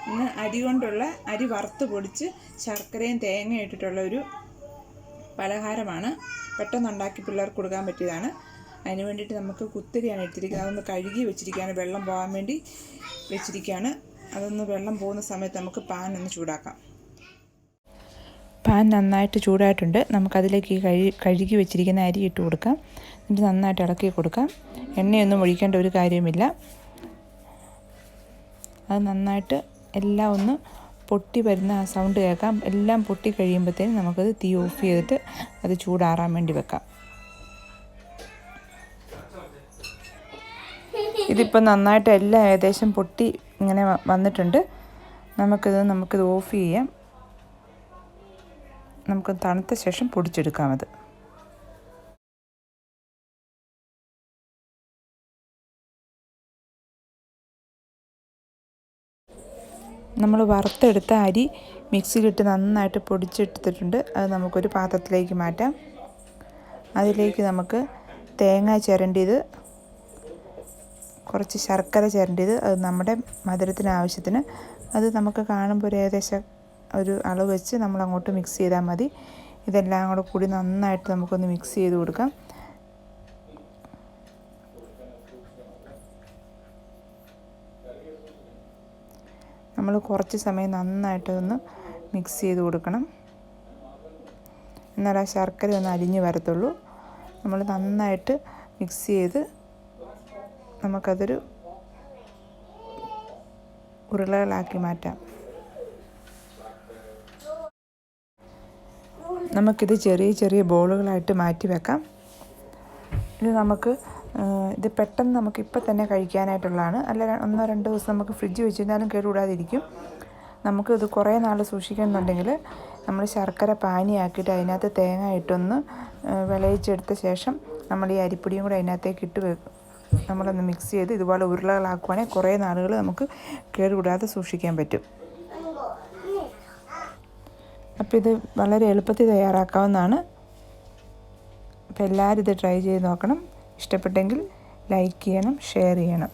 ഇന്ന് അരി വറുത്ത് പൊടിച്ച് ശർക്കരയും തേങ്ങയും ഇട്ടിട്ടുള്ള ഒരു പലഹാരമാണ്. പെട്ടെന്നുണ്ടാക്കി പിള്ളേർക്ക് കൊടുക്കാൻ പറ്റിയതാണ്. അതിന് വേണ്ടിയിട്ട് നമുക്ക് കുത്തിരിയാണ് എടുത്തിരിക്കുന്നത്. അതൊന്ന് കഴുകി വെച്ചിരിക്കുകയാണ്, വെള്ളം പോകാൻ വേണ്ടി വെച്ചിരിക്കുകയാണ്. അതൊന്ന് വെള്ളം പോകുന്ന സമയത്ത് നമുക്ക് പാൻ ഒന്ന് ചൂടാക്കാം. പാൻ നന്നായിട്ട് ചൂടായിട്ടുണ്ട്. നമുക്കതിലേക്ക് കഴുകി വെച്ചിരിക്കുന്ന അരി ഇട്ട് കൊടുക്കാം. എന്നിട്ട് നന്നായിട്ട് ഇളക്കി കൊടുക്കാം. എണ്ണയൊന്നും ഒഴിക്കേണ്ട ഒരു കാര്യമില്ല. അത് നന്നായിട്ട് എല്ലാം ഒന്ന് പൊട്ടി വരുന്ന ആ സൗണ്ട് കേൾക്കാം. എല്ലാം പൊട്ടി കഴിയുമ്പോഴത്തേനും നമുക്കത് തീ ഓഫ് ചെയ്തിട്ട് അത് ചൂടാറാൻ വേണ്ടി വെക്കാം. ഇതിപ്പോൾ നന്നായിട്ട് എല്ലാം ഏകദേശം പൊട്ടി ഇങ്ങനെ വന്നിട്ടുണ്ട്. നമുക്കിത് ഓഫ് ചെയ്യാം. നമുക്ക് തണുത്ത ശേഷം പൊടിച്ചെടുക്കാം. അത് നമ്മൾ വറുത്തെടുത്ത അരി മിക്സിയിലിട്ട് നന്നായിട്ട് പൊടിച്ചെടുത്തിട്ടുണ്ട്. അത് നമുക്കൊരു പാത്രത്തിലേക്ക് മാറ്റാം. അതിലേക്ക് നമുക്ക് തേങ്ങ ചിരണ്ടിയത്, കുറച്ച് ശർക്കര ചിരണ്ടിയത്, അത് നമ്മുടെ മധുരത്തിന് ആവശ്യത്തിന്, അത് നമുക്ക് കാണുമ്പോൾ ഒരു ഏകദേശം ഒരു അളവ് വെച്ച് നമ്മളങ്ങോട്ട് മിക്സ് ചെയ്താൽ മതി. ഇതെല്ലാം കൂടി നന്നായിട്ട് നമുക്കൊന്ന് മിക്സ് ചെയ്ത് കൊടുക്കാം. നമ്മൾ കുറച്ച് സമയം നന്നായിട്ടൊന്ന് മിക്സ് ചെയ്ത് കൊടുക്കണം. എന്നാൽ ആ ശർക്കര ഒന്ന് അലിഞ്ഞ് വരത്തുള്ളൂ. നമ്മൾ നന്നായിട്ട് മിക്സ് ചെയ്ത് നമുക്കതൊരു ഉരുളകളാക്കി മാറ്റാം. നമുക്കിത് ചെറിയ ചെറിയ ബോളുകളായിട്ട് മാറ്റി വെക്കാം. ഇത് പെട്ടെന്ന് നമുക്ക് ഇപ്പം തന്നെ കഴിക്കാനായിട്ടുള്ളതാണ്. അല്ല 1-2 ദിവസം നമുക്ക് ഫ്രിഡ്ജ് വെച്ചിരുന്നാലും കേടുകൂടാതിരിക്കും. നമുക്കിത് കുറേ നാൾ സൂക്ഷിക്കണമെന്നുണ്ടെങ്കിൽ നമ്മൾ ശർക്കര പാനിയാക്കിയിട്ട് അതിനകത്ത് തേങ്ങ ഇട്ടൊന്ന് വിളയിച്ചെടുത്ത ശേഷം നമ്മൾ ഈ അരിപ്പൊടിയും കൂടെ അതിനകത്തേക്ക് ഇട്ട് നമ്മളൊന്ന് മിക്സ് ചെയ്ത് ഇതുപോലെ ഉരുളകളാക്കുവാണെങ്കിൽ കുറേ നാളുകൾ നമുക്ക് കേടുകൂടാതെ സൂക്ഷിക്കാൻ പറ്റും. അപ്പോൾ ഇത് വളരെ എളുപ്പത്തിൽ തയ്യാറാക്കാവുന്നതാണ്. അപ്പോൾ എല്ലാവരും ഇത് ട്രൈ ചെയ്ത് നോക്കണം. ഇഷ്ടപ്പെട്ടെങ്കിൽ ലൈക്ക് ചെയ്യണം, ഷെയർ ചെയ്യണം.